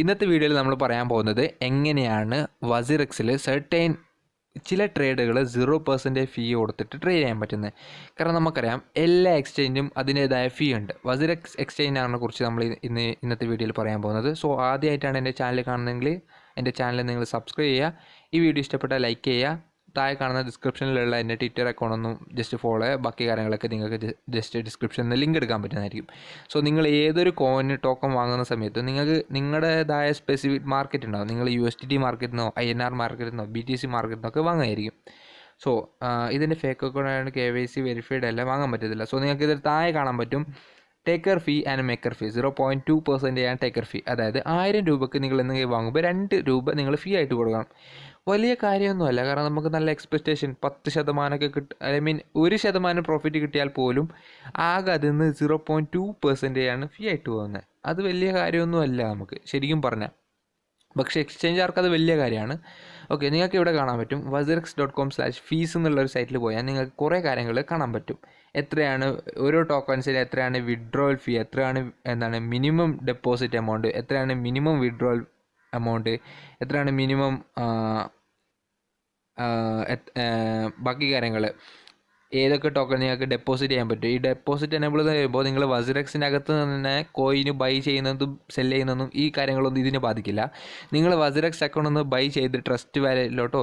ഇന്നത്തെ വീഡിയോയിൽ നമ്മൾ പറയാൻ പോകുന്നത് എങ്ങനെയാണ് wazirxൽ സർട്ടൈൻ ചില ട്രേഡുകൾ 0% ഫീ കൊടുത്തിട്ട് ട്രേഡ് ചെയ്യാൻ പറ്റുന്നത്. കാരണം നമുക്കറിയാം എല്ലാ എക്സ്ചേഞ്ചും അതിൻ്റേതായ ഫീ ഉണ്ട്. wazirx എക്സ്ചേഞ്ചിനെ കുറിച്ച് നമ്മൾ ഇന്നത്തെ വീഡിയോയിൽ പറയാൻ പോകുന്നത്. സോ ആദ്യമായിട്ടാണ് എൻ്റെ ചാനൽ കാണുന്നതെങ്കിൽ എൻ്റെ ചാനൽ നിങ്ങൾ സബ്സ്ക്രൈബ് ചെയ്യുക. ഈ വീഡിയോ ഇഷ്ടപ്പെട്ടാൽ ലൈക്ക് ചെയ്യുക. താഴെ കാണുന്ന ഡിസ്ക്രിപ്ഷനിലുള്ള എൻ്റെ ട്വിറ്റർ അക്കൗണ്ടൊന്നും ജസ്റ്റ് ഫോളോ ചെയ്യുക. ബാക്കി കാര്യങ്ങളൊക്കെ നിങ്ങൾക്ക് ജസ്റ്റ് ഡിസ്ക്രിപ്ഷനിൽ നിന്ന് ലിങ്ക് എടുക്കാൻ പറ്റുന്നതായിരിക്കും. സോ നിങ്ങൾ ഏതൊരു കോയിൻ ടോക്കൺ വാങ്ങുന്ന സമയത്ത് നിങ്ങൾക്ക് നിങ്ങളുടേതായ സ്പെസിഫിക് മാർക്കറ്റ് ഉണ്ടാവും. നിങ്ങൾ USDT മാർക്കറ്റിൽ നിന്നോ INR മാർക്കറ്റിൽ നിന്നോ BTC മാർക്കറ്റിൽ നിന്നൊക്കെ വാങ്ങുമായിരിക്കും. സോ ഇതിൻ്റെ ഫേക്ക് അക്കൗണ്ടാണ് KYC വെരിഫൈഡ് അല്ല, വാങ്ങാൻ പറ്റത്തില്ല. സോ നിങ്ങൾക്ക് ഇതിൽ താഴെ കാണാൻ പറ്റും ടേക്കർ ഫീ ആൻഡ് മേക്കർ ഫീ 0.2% ആണ് ടേക്കർ ഫീ. അതായത് 1000 രൂപയ്ക്ക് നിങ്ങൾ എന്തെങ്കിലും വാങ്ങുമ്പോൾ 2 രൂപ നിങ്ങൾ ഫീ ആയിട്ട് കൊടുക്കണം. വലിയ കാര്യമൊന്നുമല്ല, കാരണം നമുക്ക് നല്ല എക്സ്പെക്റ്റേഷൻ 10% കിട്ടും. ഐ മീൻ 1% പ്രോഫിറ്റ് കിട്ടിയാൽ പോലും ആകെ അതിൽ നിന്ന് 0.2% ആണ് ഫീ ആയിട്ട് പോകുന്നത്. അത് വലിയ കാര്യമൊന്നുമല്ല നമുക്ക് ശരിക്കും പറഞ്ഞാൽ. പക്ഷേ എക്സ്ചേഞ്ചുകാർക്ക് അത് വലിയ കാര്യമാണ്. ഓക്കെ, നിങ്ങൾക്ക് ഇവിടെ കാണാൻ പറ്റും wazirx.com/fees എന്നുള്ളൊരു സൈറ്റിൽ പോയാൽ നിങ്ങൾക്ക് കുറേ കാര്യങ്ങൾ കാണാൻ പറ്റും. എത്രയാണ് ഓരോ ടോക്കൺസിന്, എത്രയാണ് വിഡ്രോവൽ ഫീ, എത്രയാണ് മിനിമം ഡെപ്പോസിറ്റ് എമൗണ്ട്, എത്രയാണ് മിനിമം വിഡ്രോവൽ എമൗണ്ട്, എത്രയാണ് മിനിമം ബാക്കി കാര്യങ്ങൾ, ഏതൊക്കെ ടോക്കൺ നിങ്ങൾക്ക് ഡെപ്പോസിറ്റ് ചെയ്യാൻ പറ്റും. ഈ ഡെപ്പോസിറ്റ് എനേബിൾ എന്ന് പറയുമ്പോൾ നിങ്ങൾ wazirxൻ്റെ അകത്ത് തന്നെ കോയിന് ബൈ ചെയ്യുന്നതും സെല് ചെയ്യുന്നതും ഈ കാര്യങ്ങളൊന്നും ഇതിനെ ബാധിക്കില്ല. നിങ്ങൾ wazirx അക്കൗണ്ട് ഒന്ന് ബൈ ചെയ്ത് ട്രസ്റ്റ് വാലറ്റിലോട്ടോ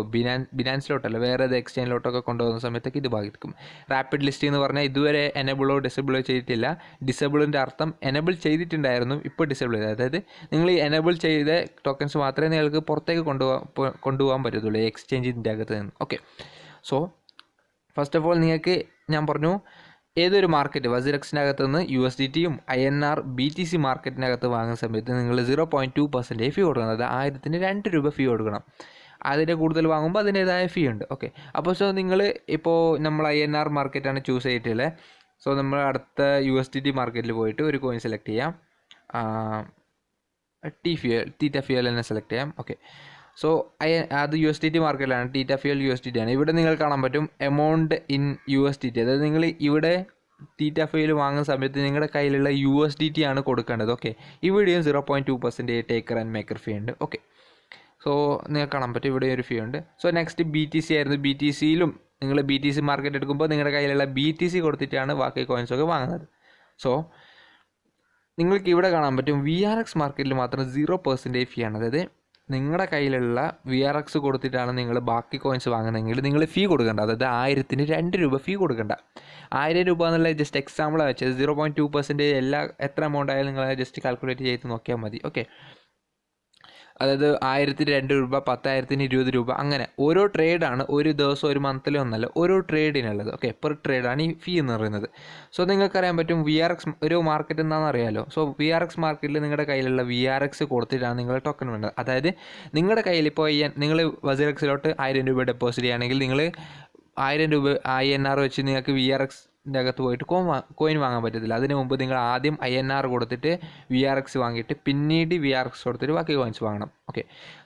ബിനാൻസിലോട്ടല്ല വേറെ ഏത് എക്സ്ചേഞ്ചിലോട്ടൊക്കെ കൊണ്ടുപോകുന്ന സമയത്തൊക്കെ ഇത് ബാധിക്കും. റാപ്പിഡ് ലിസ്റ്റ് എന്ന് പറഞ്ഞാൽ ഇതുവരെ എനേബിളോ ഡിസേബിളോ ചെയ്തിട്ടില്ല. ഡിസേബിളിൻ്റെ അർത്ഥം എനേബിൾ ചെയ്തിട്ടുണ്ടായിരുന്നു, ഇപ്പോൾ ഡിസേബിൾ ചെയ്ത്. അതായത് നിങ്ങൾ ഈ എനേബിൾ ചെയ്ത ടോക്കൺസ് മാത്രമേ നിങ്ങൾക്ക് പുറത്തേക്ക് കൊണ്ടുപോകാൻ പറ്റത്തുള്ളൂ ഈ എക്സ്ചേഞ്ചിൻ്റെ അകത്ത് നിന്ന്. Okay, so first of all നിങ്ങൾക്ക് ഞാൻ പറഞ്ഞു ഏതൊരു മാർക്കറ്റ് wazirxൻ്റെ അകത്ത് നിന്ന് USDTയും INR BTC മാർക്കറ്റിനകത്ത് വാങ്ങുന്ന സമയത്ത് നിങ്ങൾ 0.2% ഫീ കൊടുക്കണം. അതായത് 1000-ന് 2 രൂപ ഫീ കൊടുക്കണം. അതിൻ്റെ കൂടുതൽ വാങ്ങുമ്പോൾ അതിൻ്റേതായ ഫീ ഉണ്ട്. ഓക്കെ, അപ്പോൾ സോ നിങ്ങൾ ഇപ്പോൾ നമ്മൾ INR മാർക്കറ്റാണ് ചൂസ് ചെയ്തിട്ടുള്ളത്. സോ നമ്മൾ അടുത്ത USDT മാർക്കറ്റിൽ പോയിട്ട് ഒരു കോയിൻ സെലക്ട് ചെയ്യാം. തീറ്റ ഫ്യൂൽ തന്നെ സെലക്ട് ചെയ്യാം. ഓക്കെ, സോ അത് USDT മാർക്കറ്റിലാണ്, തീറ്റ ഫ്യൂൽ USDT ആണ്. ഇവിടെ നിങ്ങൾ കാണാൻ പറ്റും എമൗണ്ട് ഇൻ USDT. അതായത് നിങ്ങൾ ഇവിടെ തീറ്റ ഫ്യൂൽ വാങ്ങുന്ന സമയത്ത് നിങ്ങളുടെ കയ്യിലുള്ള USDT ആണ് കൊടുക്കേണ്ടത്. ഓക്കെ, ഇവിടെയും 0.2% ടേക്കർ ആൻഡ് മേക്കർ ഫീ ഉണ്ട്. ഓക്കെ, സോ നിങ്ങൾക്ക് കാണാൻ പറ്റും ഇവിടെ ഒരു ഫീ ഉണ്ട്. സോ നെക്സ്റ്റ് BTC ആയിരുന്നു. BTCയിലും നിങ്ങൾ BTC മാർക്കറ്റ് എടുക്കുമ്പോൾ നിങ്ങളുടെ കയ്യിലുള്ള BTC കൊടുത്തിട്ടാണ് ബാക്കി കോയിൻസൊക്കെ വാങ്ങുന്നത്. സോ നിങ്ങൾക്ക് ഇവിടെ കാണാൻ പറ്റും wazirx മാർക്കറ്റിൽ മാത്രം 0% ഫീ ആണ്. അതായത് നിങ്ങളുടെ കയ്യിലുള്ള wazirx കൊടുത്തിട്ടാണ് നിങ്ങൾ ബാക്കി കോയിൻസ് വാങ്ങുന്നതെങ്കിൽ നിങ്ങൾ ഫീ കൊടുക്കേണ്ട. അതായത് 1000-ന് 2 രൂപ ഫീ കൊടുക്കേണ്ട. 1000 രൂപ എന്നുള്ള ജസ്റ്റ് എക്സാമ്പിളാണ് വെച്ചത്. 0.2% എത്ര എമൗണ്ട് ആയാലും നിങ്ങൾ ജസ്റ്റ് കാൽക്കുലേറ്റ് ചെയ്ത് നോക്കിയാൽ മതി. ഓക്കെ, അതായത് 1000-ന് 2 രൂപ, 10,000-ന് 20 രൂപ, അങ്ങനെ ഓരോ ട്രേഡാണ്. ഒരു ദിവസം ഒരു മന്തിലോ ഒന്നല്ല, ഓരോ ട്രേഡിനുള്ളത്. ഓക്കെ, പെർ ട്രേഡാണ് ഈ ഫീ എന്ന് പറയുന്നത്. സോ നിങ്ങൾക്കറിയാൻ പറ്റും wazirx ഒരു മാർക്കറ്റ് എന്താണെന്ന് അറിയാമല്ലോ. സോ wazirx മാർക്കറ്റിൽ നിങ്ങളുടെ കയ്യിലുള്ള wazirx കൊടുത്തിട്ടാണ് നിങ്ങൾ ടോക്കൺ വേണ്ടത്. അതായത് നിങ്ങളുടെ കയ്യിൽ ഇപ്പോൾ നിങ്ങൾ wazirxലോട്ട് 1000 രൂപ ഡെപ്പോസിറ്റ് ചെയ്യുകയാണെങ്കിൽ നിങ്ങൾ 1000 രൂപ INR വെച്ച് നിങ്ങൾക്ക് wazirxൻ്റെ അകത്ത് പോയിട്ട് കോയിൻ വാങ്ങാൻ പറ്റത്തില്ല. അതിന് മുമ്പ് നിങ്ങൾ ആദ്യം INR കൊടുത്തിട്ട് wazirx വാങ്ങിയിട്ട് പിന്നീട് wazirx കൊടുത്തിട്ട് ബാക്കി കോയിൻസ് വാങ്ങണം. ഓക്കെ,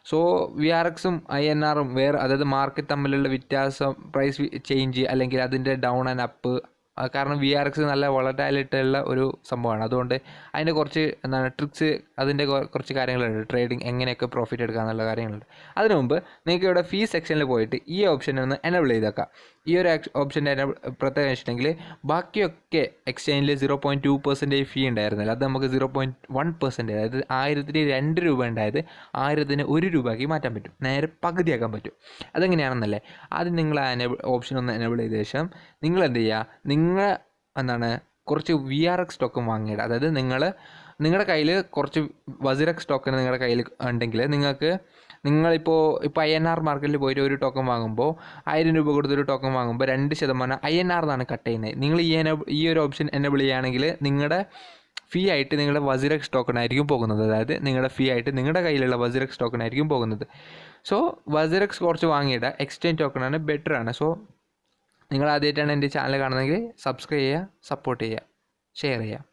സോ wazirxും INRും വേറെ, അതായത് മാർക്കറ്റ് തമ്മിലുള്ള വ്യത്യാസം, പ്രൈസ് ചേഞ്ച് അല്ലെങ്കിൽ അതിൻ്റെ ഡൗൺ ആൻഡ് അപ്പ്. കാരണം wazirx നല്ല വോളറ്റൈലിറ്റി ഉള്ള ഒരു സംഭവമാണ്. അതുകൊണ്ട് അതിൻ്റെ കുറച്ച് ട്രിക്സ്, അതിൻ്റെ കുറച്ച് കാര്യങ്ങളുണ്ട്. ട്രേഡിങ് എങ്ങനെയൊക്കെ പ്രോഫിറ്റ് എടുക്കുക എന്നുള്ള കാര്യങ്ങളുണ്ട്. അതിനു മുമ്പ് നിങ്ങൾക്ക് ഇവിടെ ഫീ സെക്ഷനിൽ പോയിട്ട് ഈ ഓപ്ഷൻ ഒന്ന് എനേബിൾ ചെയ്തേക്കാം. ഈ ഒരു ഓപ്ഷൻ്റെ പ്രത്യേകം വെച്ചിട്ടുണ്ടെങ്കിൽ ബാക്കിയൊക്കെ എക്സ്ചേഞ്ചിൽ 0.2% ഫീ ഉണ്ടായിരുന്നില്ല. അത് നമുക്ക് 0.1%, അതായത് 1000-ന് 2 രൂപ ഉണ്ടായത് 1000-ന് 1 രൂപയ്ക്ക് മാറ്റാൻ പറ്റും. നേരെ പകുതിയാക്കാൻ പറ്റും. അതെങ്ങനെയാണെന്നല്ലേ, ആദ്യം നിങ്ങൾ ആ ഓപ്ഷൻ ഒന്ന് എനേബിൾ ചെയ്ത ശേഷം നിങ്ങൾ എന്ത് ചെയ്യുക, കുറച്ച് wazirx ടോക്കൺ വാങ്ങിയിടുക. അതായത് നിങ്ങളുടെ കയ്യിൽ കുറച്ച് wazirx ടോക്കൺ നിങ്ങളുടെ കയ്യിൽ ഉണ്ടെങ്കിൽ നിങ്ങളിപ്പോൾ INR മാർക്കറ്റിൽ പോയിട്ട് ഒരു ടോക്കൺ വാങ്ങുമ്പോൾ 1000 രൂപ കൊടുത്തൊരു ടോക്കൺ വാങ്ങുമ്പോൾ 2% INR എന്നാണ് കട്ട് ചെയ്യുന്നത്. നിങ്ങൾ ഈ ഒരു ഓപ്ഷൻ എനേബിൾ ചെയ്യുകയാണെങ്കിൽ നിങ്ങളുടെ ഫീ ആയിട്ട് നിങ്ങളുടെ wazirx ടോക്കൺ ആയിരിക്കും പോകുന്നത്. അതായത് നിങ്ങളുടെ ഫീ ആയിട്ട് നിങ്ങളുടെ കയ്യിലുള്ള wazirx ടോക്കൺ ആയിരിക്കും പോകുന്നത്. സോ wazirx കുറച്ച് വാങ്ങിയിടുക. എക്സ്ചേഞ്ച് ടോക്കണാണ്, ബെറ്റർ ആണ്. സോ നിങ്ങൾ ആദ്യമായിട്ടാണ് എൻ്റെ ചാനൽ കാണുന്നതെങ്കിൽ സബ്സ്ക്രൈബ് ചെയ്യുക, സപ്പോർട്ട് ചെയ്യുക, ഷെയർ ചെയ്യുക.